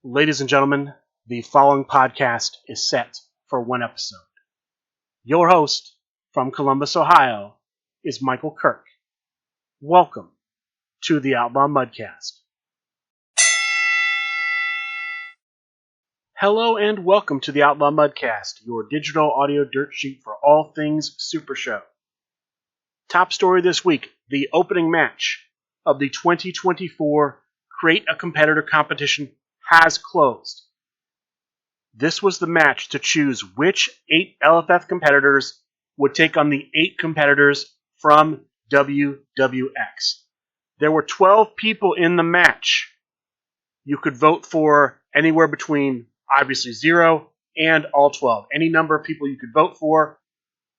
Ladies and gentlemen, the following podcast is set for one episode. Your host from Columbus, Ohio, is Michael Kirk. Welcome to the Outlaw Mudcast. Hello and welcome to the Outlaw Mudcast, your digital audio dirt sheet for all things Super Show. Top story this week, the opening match of the 2024 Create a Competitor competition has closed. This was the match to choose which 8 LFF competitors would take on the 8 competitors from WWX. There were 12 people in the match. You could vote for anywhere between, obviously, 0 and all 12. Any number of people you could vote for.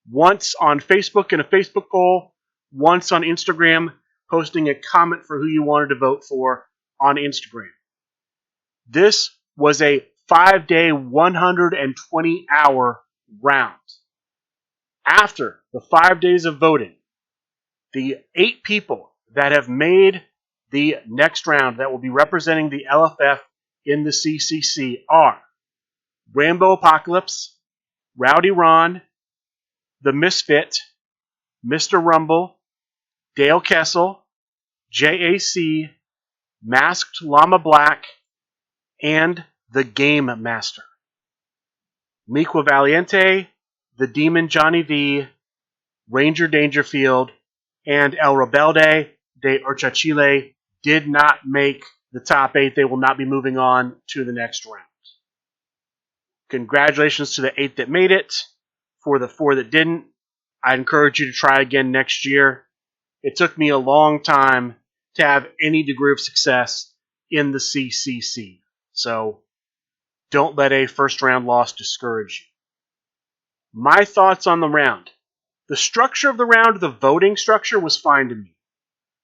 Once on Facebook in a Facebook poll, once on Instagram, posting a comment for who you wanted to vote for on Instagram. This was a 5-day, 120-hour round. After the 5 days of voting, the 8 people that have made the next round that will be representing the LFF in the CCC are Rambo Apocalypse, Rowdy Ron, The Misfit, Mr. Rumble, Dale Kessel, JAC, Masked Llama Black, and the Game Master. Miqua Valiente, the Demon Johnny V, Ranger Dangerfield, and El Rebelde de Urchachile did not make the top 8. They will not be moving on to the next round. Congratulations to the 8 that made it. For the 4 that didn't, I encourage you to try again next year. It took me a long time to have any degree of success in the CCC. So, don't let a first round loss discourage you. My thoughts on the round. The structure of the round, the voting structure, was fine to me.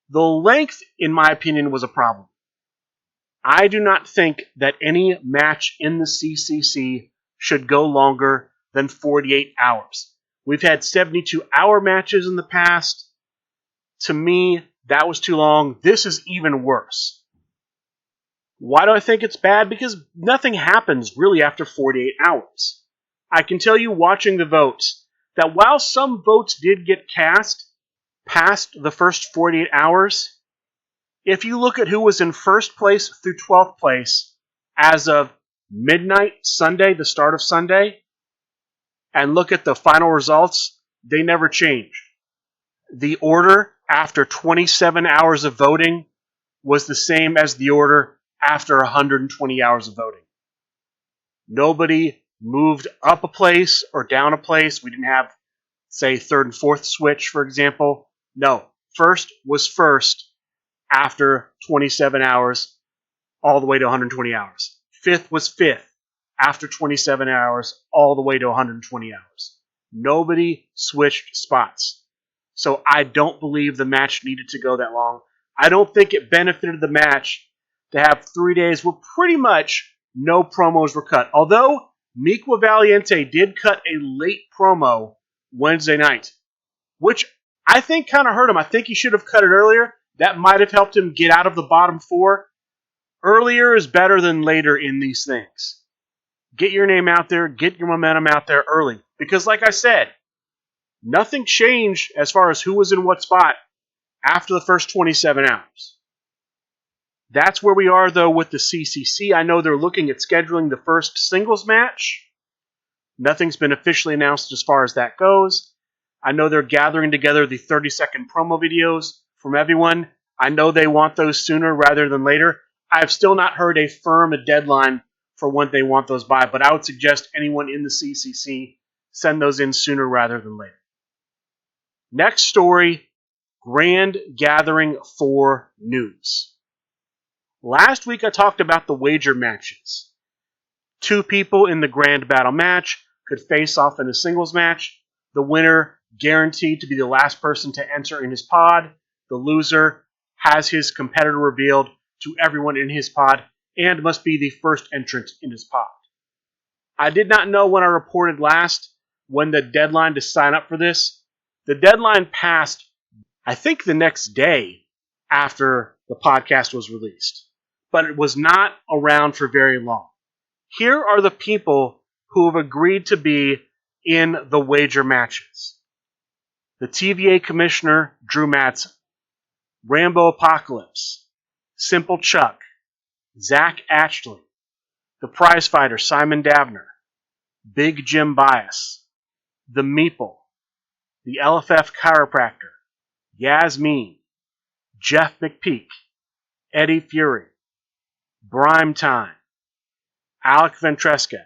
The length, in my opinion, was a problem. I do not think that any match in the CCC should go longer than 48 hours. We've had 72-hour matches in the past. To me, that was too long. This is even worse. Why do I think it's bad? Because nothing happens really after 48 hours. I can tell you watching the votes that while some votes did get cast past the first 48 hours, if you look at who was in first place through 12th place as of midnight Sunday, the start of Sunday, and look at the final results, they never changed. The order after 27 hours of voting was the same as the order after 120 hours of voting. Nobody moved up a place or down a place. We didn't have, say, third and fourth switch, for example. No, first was first after 27 hours all the way to 120 hours. Fifth was fifth after 27 hours all the way to 120 hours. Nobody switched spots. So I don't believe the match needed to go that long. I don't think it benefited the match to have 3 days where pretty much no promos were cut. Although Miqua Valiente did cut a late promo Wednesday night, which I think kind of hurt him. I think he should have cut it earlier. That might have helped him get out of the bottom 4. Earlier is better than later in these things. Get your name out there, get your momentum out there early. Because like I said, nothing changed as far as who was in what spot after the first 27 hours. That's where we are, though, with the CCC. I know they're looking at scheduling the first singles match. Nothing's been officially announced as far as that goes. I know they're gathering together the 30-second promo videos from everyone. I know they want those sooner rather than later. I've still not heard a firm deadline for when they want those by, but I would suggest anyone in the CCC send those in sooner rather than later. Next story, Grand Gathering for news. Last week I talked about the wager matches. 2 people in the grand battle match could face off in a singles match. The winner guaranteed to be the last person to enter in his pod. The loser has his competitor revealed to everyone in his pod and must be the first entrant in his pod. I did not know when I reported last when the deadline to sign up for this. The deadline passed, I think, the next day after the podcast was released. but it was not around for very long. Here are the people who have agreed to be in the wager matches. The TVA Commissioner, Drew Madsen. Rambo Apocalypse. Simple Chuck. Zach Ashley. The Prizefighter, Simon Davner. Big Jim Bias. The Meeple. The LFF Chiropractor. Yasmin. Jeff McPeak. Eddie Fury. Brime Time. Alec Ventresca.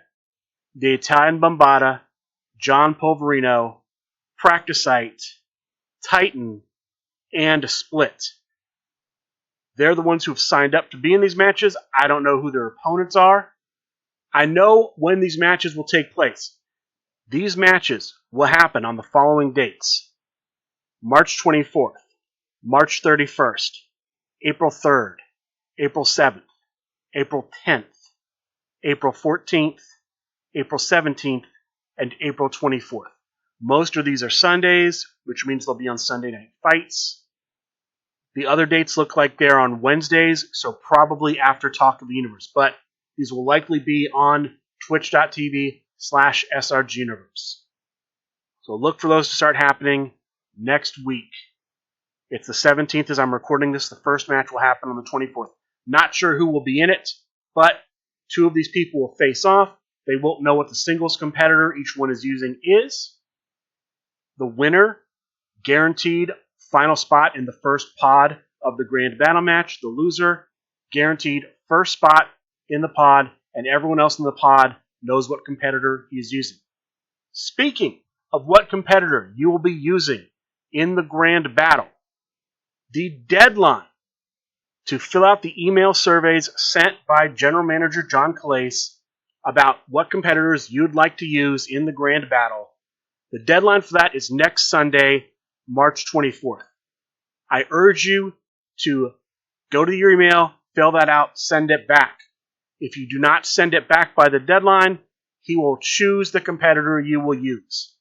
The Italian Bombata. John Polverino. Practicite. Titan. And Split. They're the ones who have signed up to be in these matches. I don't know who their opponents are. I know when these matches will take place. These matches will happen on the following dates. March 24th, March 31st, April 3rd, April 7th, April 10th, April 14th, April 17th, and April 24th. Most of these are Sundays, which means they'll be on Sunday Night Fights. The other dates look like they're on Wednesdays, so probably after Talk of the Universe. But these will likely be on twitch.tv/SRGuniverse. So look for those to start happening next week. It's the 17th as I'm recording this. The first match will happen on the 24th. Not sure who will be in it, but two of these people will face off. They won't know what the singles competitor each one is using is. The winner, guaranteed final spot in the first pod of the Grand Battle match. The loser, guaranteed first spot in the pod, and everyone else in the pod knows what competitor he's using. Speaking of what competitor you will be using in the Grand Battle, the deadline to fill out the email surveys sent by General Manager John Calais about what competitors you'd like to use in the Grand Battle, the deadline for that is next Sunday, March 24th. I urge you to go to your email, fill that out, send it back. If you do not send it back by the deadline, he will choose the competitor you will use.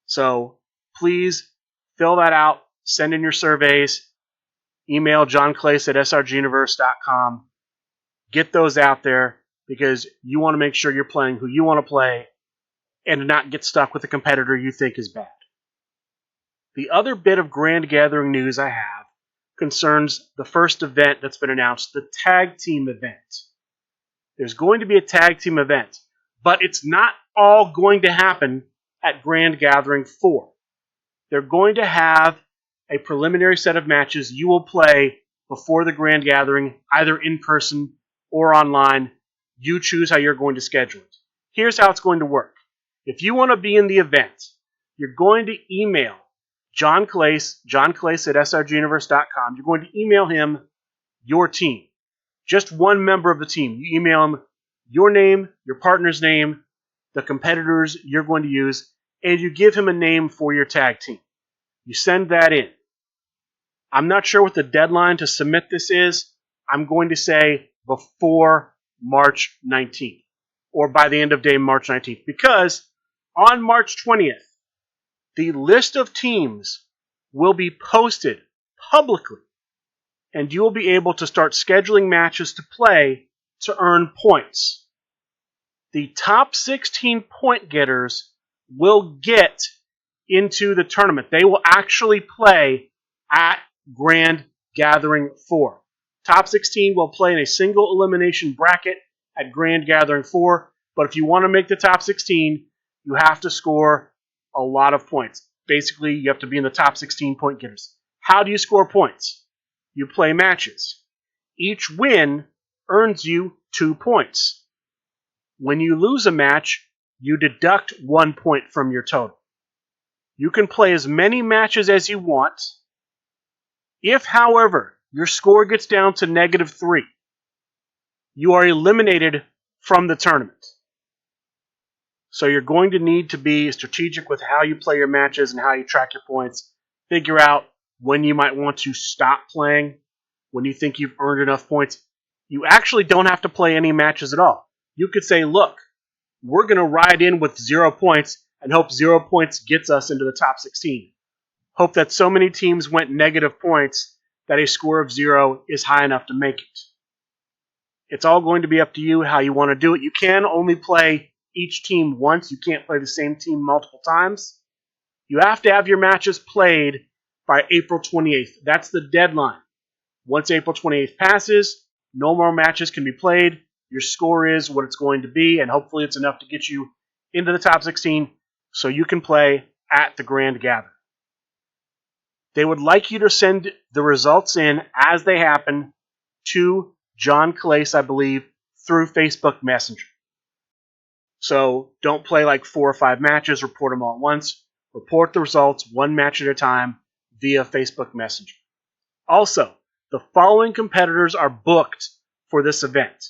So please fill that out, send in your surveys, email johnclace@srguniverse.com. Get those out there because you want to make sure you're playing who you want to play and not get stuck with a competitor you think is bad. The other bit of Grand Gathering news I have concerns the first event that's been announced, the tag team event. There's going to be a tag team event, but it's not all going to happen at Grand Gathering 4. They're going to have a preliminary set of matches you will play before the Grand Gathering, either in person or online. You choose how you're going to schedule it. Here's how it's going to work. If you want to be in the event, you're going to email John Calais @srguniverse.com. You're going to email him your team. Just one member of the team. You email him your name, your partner's name, the competitors you're going to use, and you give him a name for your tag team. You send that in. I'm not sure what the deadline to submit this is. I'm going to say before March 19th, or by the end of day March 19th, because on March 20th, the list of teams will be posted publicly, and you will be able to start scheduling matches to play to earn points. The top 16 point getters will get into the tournament. They will actually play at Grand Gathering 4. Top 16 will play in a single elimination bracket at Grand Gathering 4, but if you want to make the top 16, you have to score a lot of points. Basically, you have to be in the top 16 point getters. How do you score points? You play matches. Each win earns you 2 points. When you lose a match, you deduct 1 point from your total. You can play as many matches as you want. If, however, your score gets down to -3, you are eliminated from the tournament. So you're going to need to be strategic with how you play your matches and how you track your points. Figure out when you might want to stop playing, when you think you've earned enough points. You actually don't have to play any matches at all. You could say, look, we're going to ride in with 0 points and hope 0 points gets us into the top 16. Hope that so many teams went negative points that a score of 0 is high enough to make it. It's all going to be up to you how you want to do it. You can only play each team once. You can't play the same team multiple times. You have to have your matches played by April 28th. That's the deadline. Once April 28th passes, no more matches can be played. Your score is what it's going to be, and hopefully it's enough to get you into the top 16 so you can play at the Grand Gathering. They would like you to send the results in as they happen to John Calais, I believe, through Facebook Messenger. So don't play like 4 or 5 matches, report them all at once. Report the results one match at a time via Facebook Messenger. Also, the following competitors are booked for this event.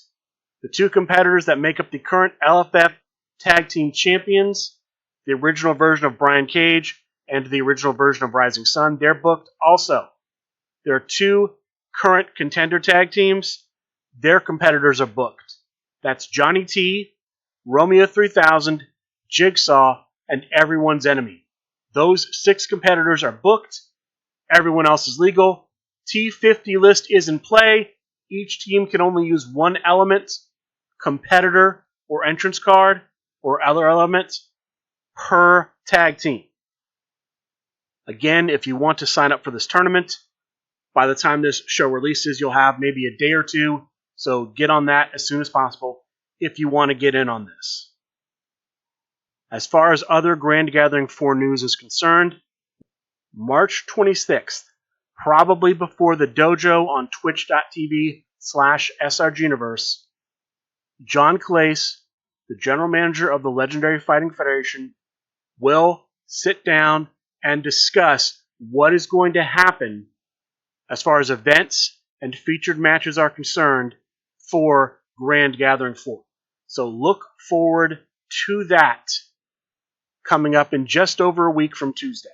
The 2 competitors that make up the current LFF Tag Team Champions, the original version of Brian Cage and the original version of Rising Sun, they're booked also. There are 2 current contender tag teams. Their competitors are booked. That's Johnny T, Romeo 3000, Jigsaw, and Everyone's Enemy. Those 6 competitors are booked. Everyone else is legal. T50 list is in play. Each team can only use 1 element, competitor, or entrance card, or other element per tag team. Again, if you want to sign up for this tournament, by the time this show releases, you'll have maybe a day or 2, so get on that as soon as possible if you want to get in on this. As far as other Grand Gathering 4 news is concerned, March 26th, probably before the dojo on twitch.tv/srguniverse, John Calais, the general manager of the Legendary Fighting Federation, will sit down and discuss what is going to happen as far as events and featured matches are concerned for Grand Gathering 4. So look forward to that coming up in just over a week from Tuesday.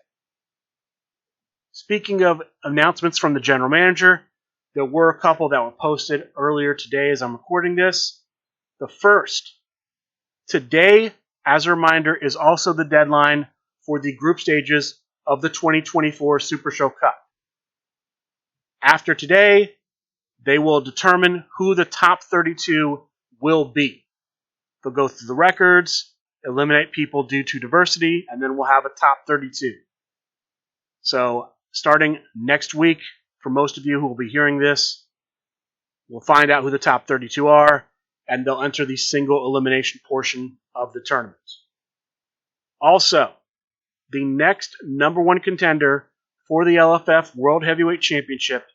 Speaking of announcements from the general manager, there were a couple that were posted earlier today as I'm recording this. The first, today, as a reminder, is also the deadline for the group stages of the 2024 Super Show Cup. After today, they will determine who the top 32 will be. They'll go through the records, eliminate people due to diversity, and then we'll have a top 32. So, starting next week, for most of you who will be hearing this, we'll find out who the top 32 are, and they'll enter the single elimination portion of the tournament. Also, the next number 1 contender for the LFF World Heavyweight Championship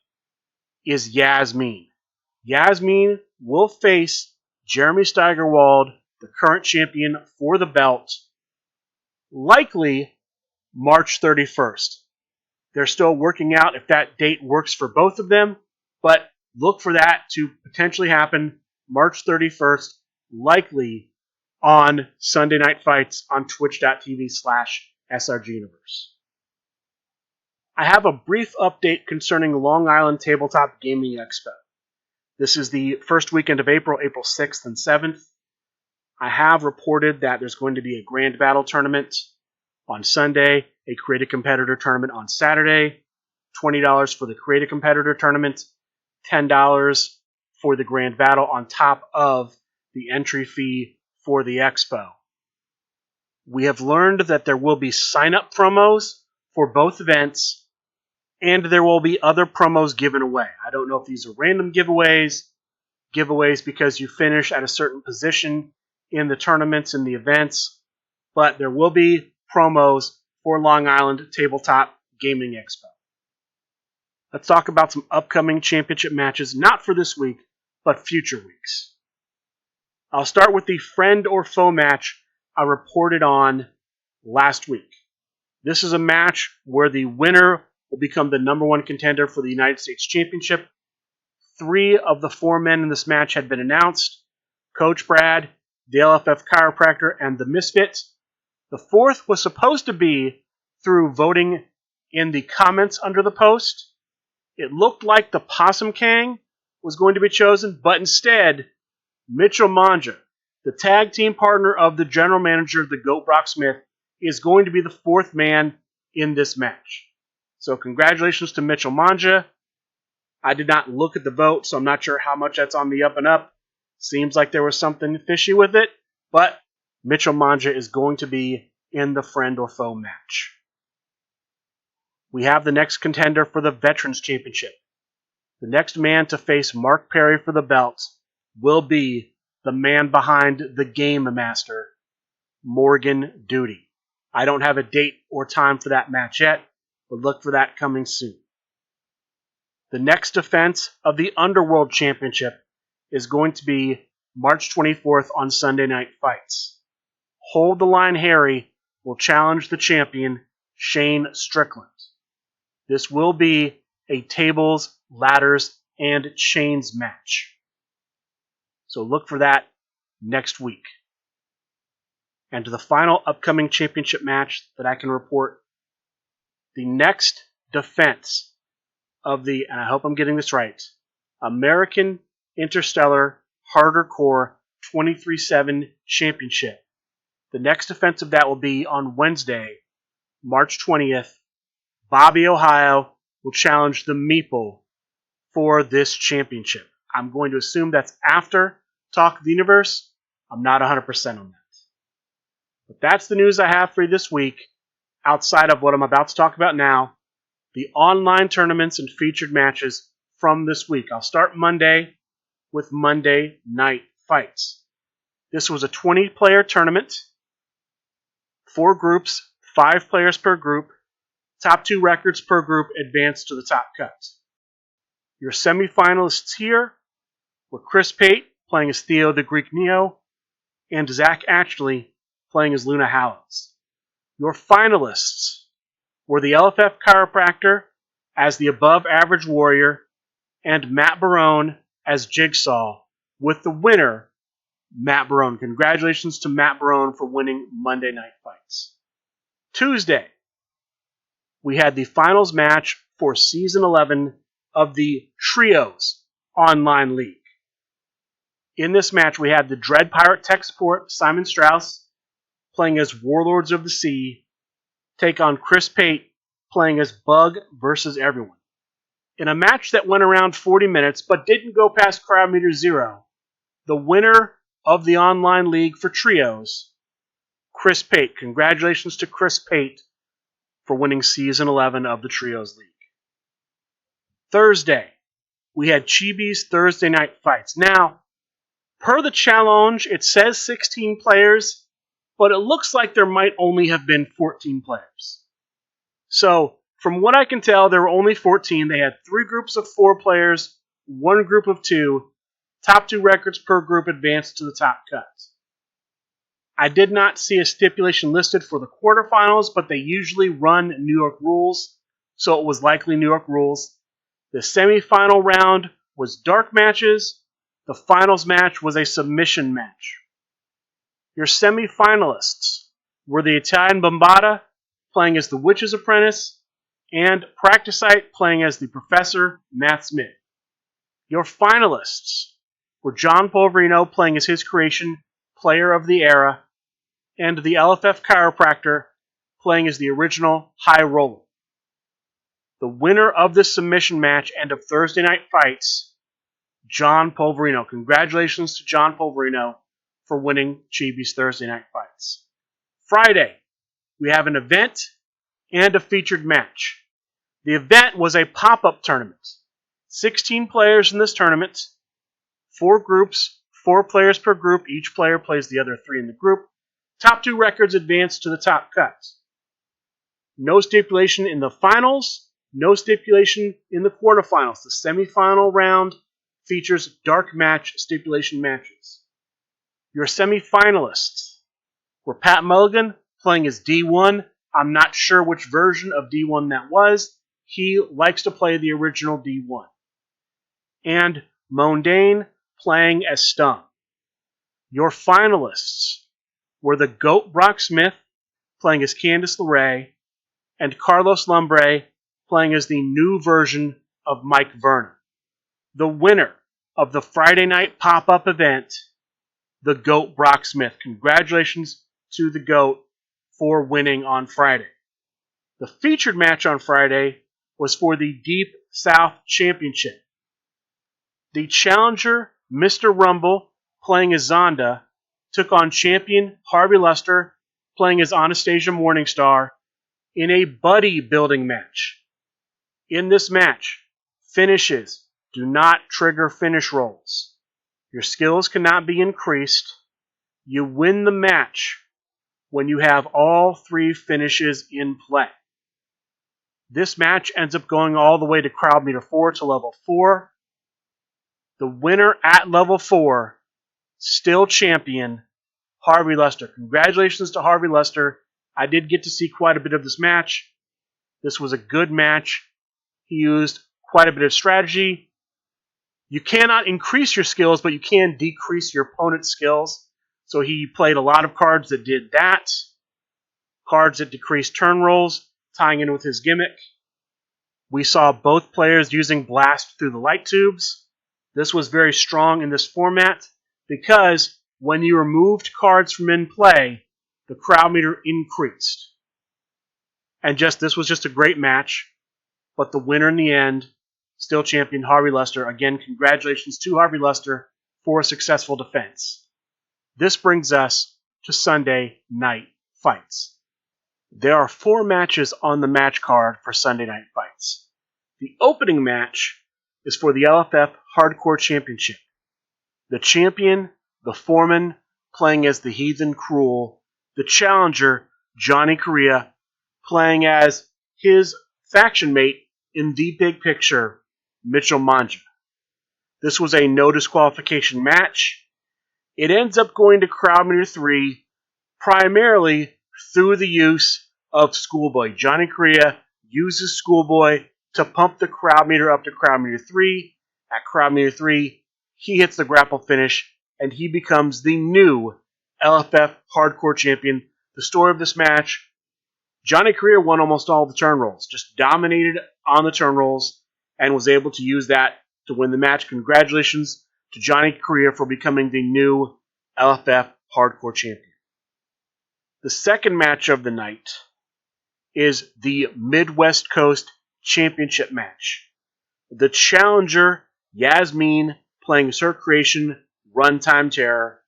is Yasmin. Yasmin will face Jeremy Steigerwald, the current champion for the belt, likely March 31st. They're still working out if that date works for both of them, but look for that to potentially happen March 31st, likely on Sunday Night Fights on twitch.tv/srguniverse. I have a brief update concerning Long Island Tabletop Gaming Expo. This is the first weekend of April, April 6th and 7th. I have reported that there's going to be a Grand Battle tournament on Sunday, a Create a Competitor tournament on Saturday, $20 for the Create a Competitor tournament, $10 for the Grand Battle on top of the entry fee for the expo. We have learned that there will be sign-up promos for both events, and there will be other promos given away. I don't know if these are random giveaways because you finish at a certain position in the tournaments and the events, but there will be promos for Long Island Tabletop Gaming Expo. Let's talk about some upcoming championship matches, not for this week, but future weeks. I'll start with the friend or foe match I reported on last week. This is a match where the winner will become the number 1 contender for the United States Championship. 3 of the 4 men in this match had been announced: Coach Brad, the LFF Chiropractor, and the Misfit. The 4th was supposed to be through voting in the comments under the post. It looked like the Possum King was going to be chosen, but instead, Mitchell Manja, the tag team partner of the general manager, the GOAT Brock Smith, is going to be the 4th man in this match. So congratulations to Mitchell Manja. I did not look at the vote, so I'm not sure how much that's on the up and up. Seems like there was something fishy with it, but Mitchell Manja is going to be in the friend or foe match. We have the next contender for the Veterans Championship. The next man to face Mark Perry for the belt will be the man behind the Game Master, Morgan Duty. I don't have a date or time for that match yet, but look for that coming soon. The next defense of the Underworld Championship is going to be March 24th on Sunday Night Fights. Hold the Line Harry will challenge the champion, Shane Strickland. This will be a tables, ladders, and chains match. So look for that next week. And to the final upcoming championship match that I can report, the next defense of the, and I hope I'm getting this right, American Interstellar Harder Core 23/7 Championship. The next defense of that will be on Wednesday, March 20th. Bobby Ohio will challenge the Meeple for this championship. I'm going to assume that's after Talk of the Universe. I'm not 100% on that. But that's the news I have for you this week, outside of what I'm about to talk about now, the online tournaments and featured matches from this week. I'll start Monday with Monday Night Fights. This was a 20-player tournament, 4 groups, 5 players per group. Top 2 records per group advance to the top cut. Your semifinalists here were Chris Pate playing as Theo the Greek Neo and Zach Ashley playing as Luna Hallows. Your finalists were the LFF Chiropractor as the Above Average Warrior and Matt Barone as Jigsaw, with the winner, Matt Barone. Congratulations to Matt Barone for winning Monday Night Fights. Tuesday, we had the finals match for Season 11 of the Trios Online League. In this match, we had the Dread Pirate Tech Support, Simon Strauss, playing as Warlords of the Sea, take on Chris Pate, playing as Bug versus Everyone. In a match that went around 40 minutes, but didn't go past crowd meter 0, the winner of the online league for Trios, Chris Pate. Congratulations to Chris Pate for winning Season 11 of the Trios League. Thursday, we had Chibi's Thursday Night Fights. Now, per the challenge, it says 16 players, but it looks like there might only have been 14 players. So, from what I can tell, there were only 14. They had 3 groups of 4 players, 1 group of 2. Top 2 records per group advanced to the top cut. I did not see a stipulation listed for the quarterfinals, but they usually run New York rules, so it was likely New York rules. The semifinal round was dark matches. The finals match was a submission match. Your semifinalists were the Italian Bombata, playing as the Witch's Apprentice, and Practicite, playing as the Professor Matt Smith. Your finalists were John Polverino, playing as his creation, Player of the Era, and the LFF Chiropractor, playing as the original High Roller. The winner of this submission match and of Thursday Night Fights, John Polverino. Congratulations to John Polverino for winning Chibi's Thursday Night Fights. Friday, we have an event and a featured match. The event was a pop-up tournament. 16 players in this tournament, 4 groups, 4 players per group. Each player plays the other 3 in the group. Top 2 records advance to the top cut. No stipulation in the finals, no stipulation in the quarterfinals. The semifinal round features dark match stipulation matches. Your semifinalists were Pat Mulligan, playing as D1. I'm not sure which version of D1 that was. He likes to play the original D1. And Mondane, playing as Stung. Your finalists were the GOAT Brock Smith, playing as Candice LeRae, and Carlos Lumbre, playing as the new version of Mike Vernon. The winner of the Friday night pop-up event, the GOAT Brock Smith. Congratulations to the GOAT for winning on Friday. The featured match on Friday was for the Deep South Championship. The challenger, Mr. Rumble, playing as Zonda, took on champion Harvey Lester, playing as Anastasia Morningstar, in a buddy building match. In this match, finishes do not trigger finish rolls. Your skills cannot be increased. You win the match when you have all 3 finishes in play. This match ends up going all the way to crowd meter 4 to level 4. The winner at level 4, still champion, Harvey Lester. Congratulations to Harvey Lester. I did get to see quite a bit of this match. This was a good match. He used quite a bit of strategy. You cannot increase your skills, but you can decrease your opponent's skills. So he played a lot of cards that did that. Cards that decreased turn rolls, tying in with his gimmick. We saw both players using Blast through the light tubes. This was very strong in this format because when you removed cards from in play, the crowd meter increased. And this was just a great match. But the winner in the end, still champion Harvey Lester. Again, congratulations to Harvey Lester for a successful defense. This brings us to Sunday Night Fights. There are 4 matches on the match card for Sunday Night Fights. The opening match is for the LFF Hardcore Championship. The champion, the foreman, playing as the Heathen Cruel. The challenger, Johnny Correa, playing as his faction mate in the big picture, Mitchell Manja. This was a no disqualification match. It ends up going to crowd meter 3, primarily through the use of Schoolboy. Johnny Correa uses Schoolboy to pump the crowd meter up to crowd meter 3. At crowd meter 3, he hits the grapple finish, and he becomes the new LFF Hardcore Champion. The story of this match, Johnny Correa won almost all the turn rolls, just dominated on the turn rolls, and was able to use that to win the match. Congratulations to Johnny Correa for becoming the new LFF Hardcore Champion. The second match of the night is the Midwest Coast Championship match. The challenger, Yasmin, playing as her creation, Runtime Terror.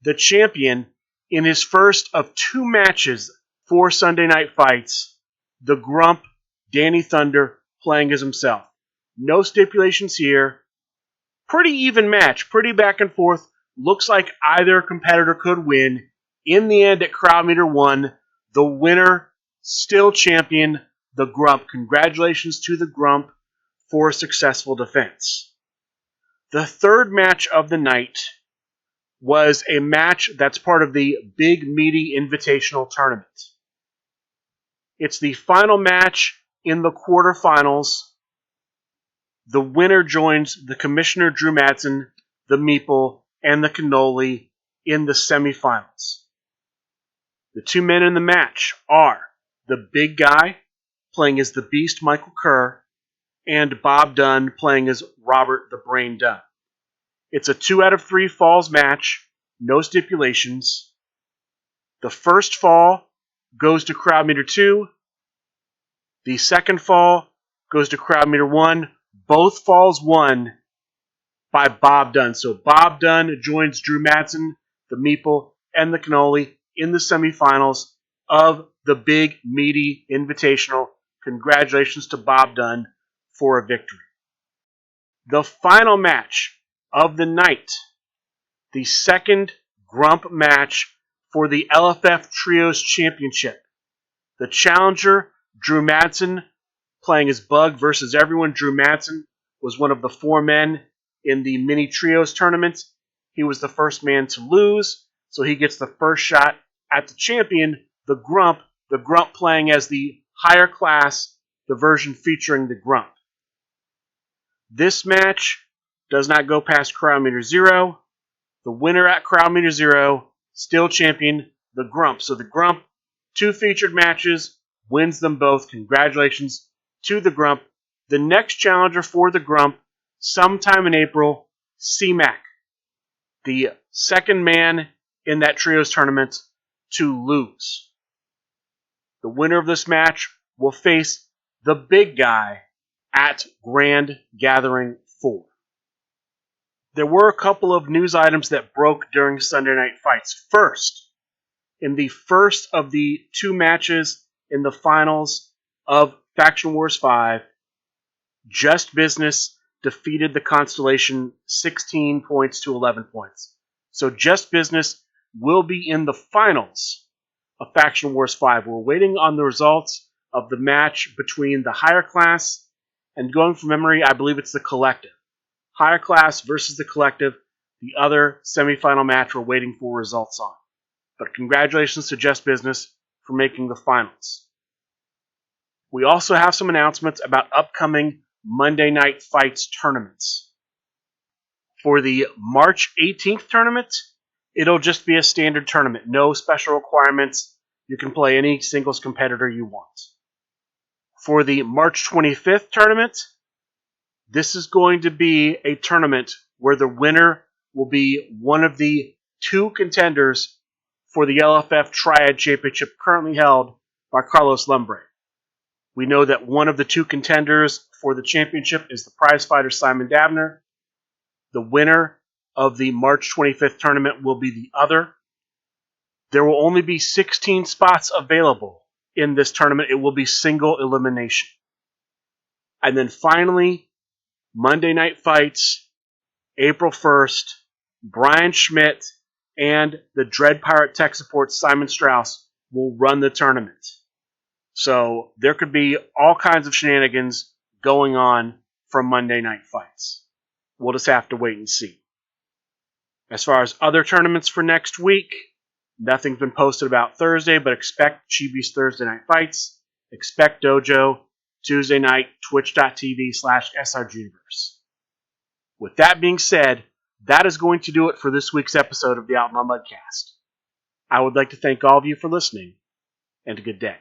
The champion, in his first of 2 matches for Sunday Night Fights, the Grump, Danny Thunder, playing as himself. No stipulations here. Pretty even match, pretty back and forth. Looks like either competitor could win. In the end, at crowd meter 1, the winner, still champion, the Grump. Congratulations to the Grump for a successful defense. The third match of the night was a match that's part of the Big Meaty Invitational Tournament. It's the final match in the quarterfinals. The winner joins the Commissioner Drew Madsen, the Meeple, and the Cannoli in the semifinals. The 2 men in the match are the big guy, playing as the Beast Michael Kerr, and Bob Dunn, playing as Robert the Brain Dunn. It's a 2 out of 3 falls match, no stipulations. The first fall goes to crowd meter 2. The second fall goes to crowd meter 1. Both falls won by Bob Dunn. So Bob Dunn joins Drew Madsen, the Meeple, and the Cannoli in the semifinals of the Big Meaty Invitational. Congratulations to Bob Dunn for a victory. The final match of the night, the second Grump match for the LFF Trios Championship. The challenger, Drew Madsen, playing as Bug versus everyone. Drew Madsen was one of the 4 men in the mini trios tournament. He was the first man to lose, so he gets the first shot at the champion, the Grump playing as the higher class, the version featuring the Grump. This match does not go past crowd meter 0. The winner at crowd meter 0, still champion, the Grump. So the Grump, 2 featured matches, wins them both. Congratulations to the Grump. The next challenger for the Grump, sometime in April, C-Mac, the second man in that trios tournament to lose. The winner of this match will face the big guy at Grand Gathering 4. there were a couple of news items that broke during Sunday Night Fights. First, in the first of the two matches in the finals of Faction Wars 5, Just Business defeated the Constellation 16 points to 11 points. So Just Business will be in the finals of Faction Wars 5. We're waiting on the results of the match between the Higher Class and, going from memory, I believe it's the Collective. Higher Class versus the Collective, the other semifinal match we're waiting for results on. But congratulations to Just Business for making the finals. We also have some announcements about upcoming Monday Night Fights tournaments. For the March 18th tournament, it'll just be a standard tournament. No special requirements. You can play any singles competitor you want. For the March 25th tournament, this is going to be a tournament where the winner will be one of the two contenders for the LFF Triad Championship currently held by Carlos Lumbre. We know that one of the two contenders for the championship is the prize fighter Simon Dabner. The winner of the March 25th tournament will be the other. There will only be 16 spots available in this tournament. It will be single elimination. And then finally, Monday Night Fights, April 1st, Brian Schmidt and the Dread Pirate Tech Support Simon Strauss will run the tournament. So there could be all kinds of shenanigans going on from Monday Night Fights. We'll just have to wait and see. As far as other tournaments for next week, nothing's been posted about Thursday, but expect Chibi's Thursday Night Fights, expect Dojo, Tuesday night, twitch.tv/srguniverse. With that being said, that is going to do it for this week's episode of the Outlaw Mudcast. I would like to thank all of you for listening, and a good day.